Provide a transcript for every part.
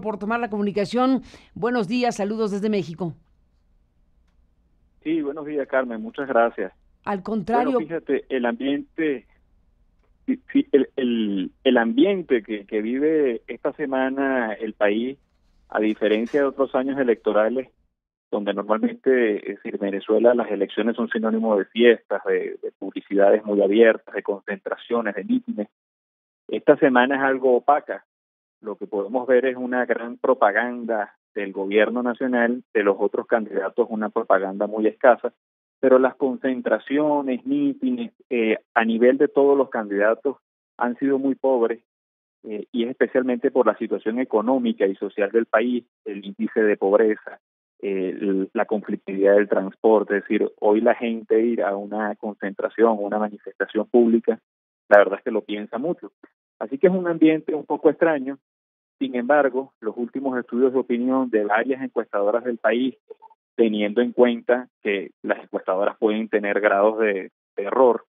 Por tomar la comunicación. Buenos días, saludos desde México. Sí, buenos días, Carmen, muchas gracias. Al Bueno, contrario, fíjate, el ambiente, sí, el ambiente que vive esta semana el país, a diferencia de otros años electorales, donde normalmente, es decir, en Venezuela las elecciones son sinónimo de fiestas, de publicidades muy abiertas, de concentraciones, de mítines. Esta semana es algo opaca. Lo que podemos ver es una gran propaganda del gobierno nacional, de los otros candidatos una propaganda muy escasa, pero las concentraciones, mítines, a nivel de todos los candidatos han sido muy pobres, y es especialmente por la situación económica y social del país, el índice de pobreza, la conflictividad del transporte. Es decir, hoy la gente ir a una concentración, una manifestación pública, la verdad es que lo piensa mucho. Así que es un ambiente un poco extraño. Sin embargo, los últimos estudios de opinión de varias encuestadoras del país, teniendo en cuenta que las encuestadoras pueden tener grados de error,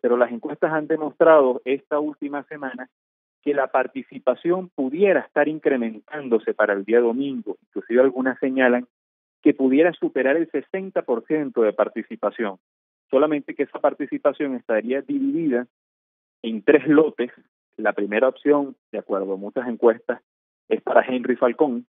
pero las encuestas han demostrado esta última semana que la participación pudiera estar incrementándose para el día domingo. Inclusive algunas señalan que pudiera superar el 60% de participación, solamente que esa participación estaría dividida en tres lotes. La primera opción, de acuerdo a muchas encuestas, es para Henry Falcón,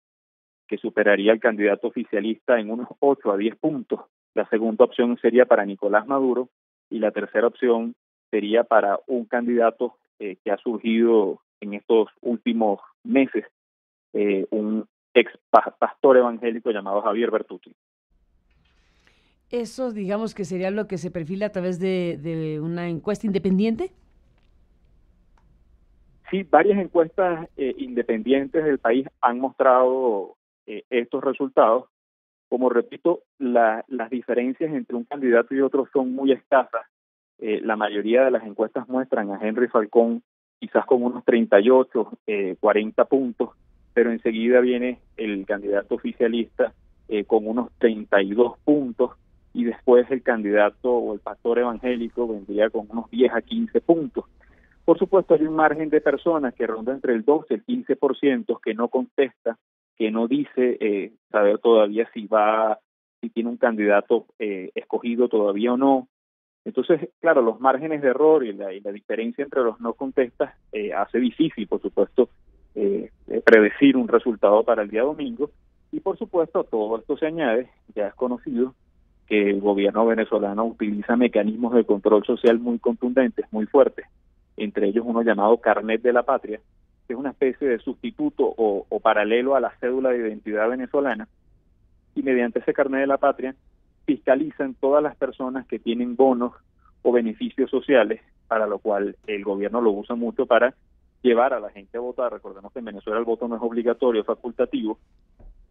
que superaría al candidato oficialista en unos 8 a 10 puntos. La segunda opción sería para Nicolás Maduro y la tercera opción sería para un candidato que ha surgido en estos últimos meses, un ex pastor evangélico llamado Javier Bertucci. eso digamos que sería lo que se perfila a través de una encuesta independiente. Sí, varias encuestas independientes del país han mostrado estos resultados. Como repito, las diferencias entre un candidato y otro son muy escasas. La mayoría de las encuestas muestran a Henry Falcón quizás con unos 38, 40 puntos, pero enseguida viene el candidato oficialista con unos 32 puntos, y después el candidato o el pastor evangélico vendría con unos 10 a 15 puntos. Por supuesto, hay un margen de personas que ronda entre el 12 y el 15% que no contesta, que no dice saber todavía si tiene un candidato escogido todavía o no. Entonces, claro, los márgenes de error y la diferencia entre los no contestas hace difícil, por supuesto, predecir un resultado para el día domingo. Y por supuesto, a todo esto se añade, ya es conocido, que el gobierno venezolano utiliza mecanismos de control social muy contundentes, muy fuertes, entre ellos uno llamado Carnet de la Patria, que es una especie de sustituto o paralelo a la cédula de identidad venezolana, y mediante ese Carnet de la Patria fiscalizan todas las personas que tienen bonos o beneficios sociales, para lo cual el gobierno lo usa mucho para llevar a la gente a votar. Recordemos que en Venezuela el voto no es obligatorio, es facultativo.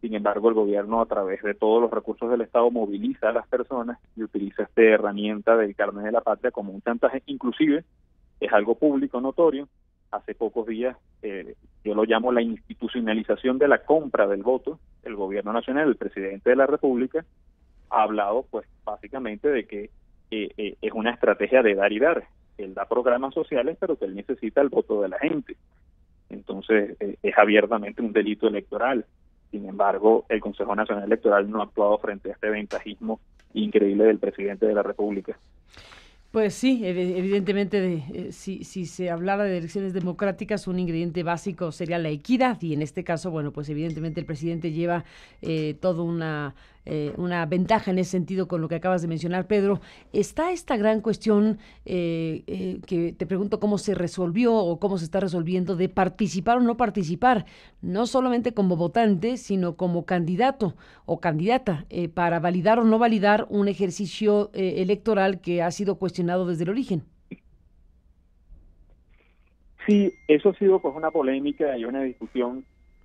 Sin embargo, el gobierno, a través de todos los recursos del Estado, moviliza a las personas y utiliza esta herramienta del Carnet de la Patria como un chantaje. Inclusive es algo público, notorio. Hace pocos días, yo lo llamo la institucionalización de la compra del voto. El gobierno nacional, el presidente de la República, ha hablado pues básicamente de que es una estrategia de dar y dar. Él da programas sociales, pero que él necesita el voto de la gente. Entonces, es abiertamente un delito electoral. Sin embargo, el Consejo Nacional Electoral no ha actuado frente a este ventajismo increíble del presidente de la República. Pues sí, evidentemente, si se hablara de elecciones democráticas, un ingrediente básico sería la equidad y en este caso, bueno, pues evidentemente el presidente lleva toda una ventaja en ese sentido con lo que acabas de mencionar, Pedro. Está esta gran cuestión que te pregunto cómo se resolvió o cómo se está resolviendo de participar o no participar, no solamente como votante, sino como candidato o candidata para validar o no validar un ejercicio electoral que ha sido cuestionado desde el origen. Sí, eso ha sido pues una polémica y una discusión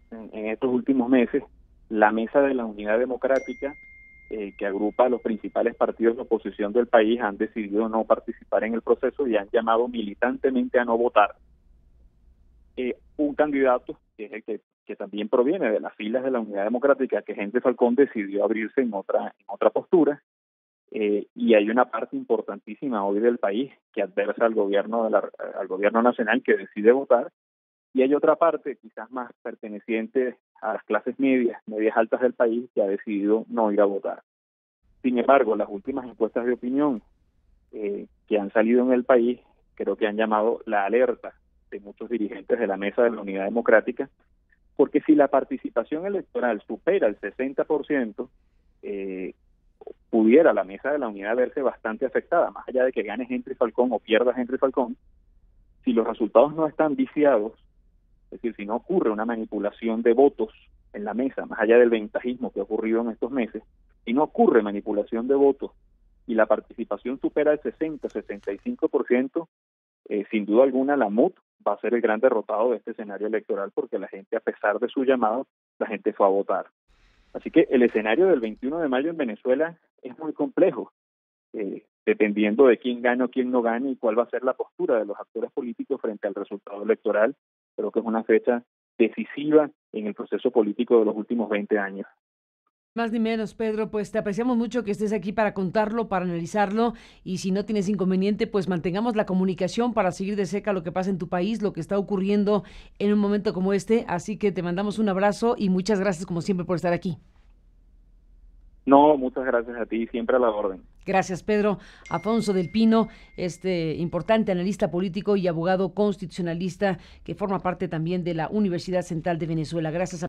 en estos últimos meses. La Mesa de la Unidad Democrática, que agrupa a los principales partidos de oposición del país, han decidido no participar en el proceso y han llamado militantemente a no votar un candidato, que es el que también proviene de las filas de la Unidad Democrática, que Henry Falcón decidió abrirse en otra postura. Y hay una parte importantísima hoy del país que adversa al gobierno nacional, que decide votar, y hay otra parte, quizás más perteneciente a las clases medias altas del país, que ha decidido no ir a votar. Sin embargo, las últimas encuestas de opinión que han salido en el país, creo que han llamado la alerta de muchos dirigentes de la Mesa de la Unidad Democrática, porque si la participación electoral supera el 60%, pudiera la Mesa de la Unidad verse bastante afectada, más allá de que gane Henry Falcón o pierda Henry Falcón. Si los resultados no están viciados, es decir, si no ocurre una manipulación de votos en la mesa, más allá del ventajismo que ha ocurrido en estos meses, si no ocurre manipulación de votos y la participación supera el 60-65%, sin duda alguna la MUD va a ser el gran derrotado de este escenario electoral, porque la gente, a pesar de su llamado, la gente fue a votar. Así que el escenario del 21 de mayo en Venezuela es muy complejo, dependiendo de quién gane o quién no gane y cuál va a ser la postura de los actores políticos frente al resultado electoral. Creo que es una fecha decisiva en el proceso político de los últimos 20 años. Más ni menos, Pedro, pues te apreciamos mucho que estés aquí para contarlo, para analizarlo, y si no tienes inconveniente, pues mantengamos la comunicación para seguir de cerca lo que pasa en tu país, lo que está ocurriendo en un momento como este. Así que te mandamos un abrazo y muchas gracias como siempre por estar aquí. No, muchas gracias a ti, siempre a la orden. Gracias, Pedro. Afonso del Pino, importante analista político y abogado constitucionalista que forma parte también de la Universidad Central de Venezuela. Gracias.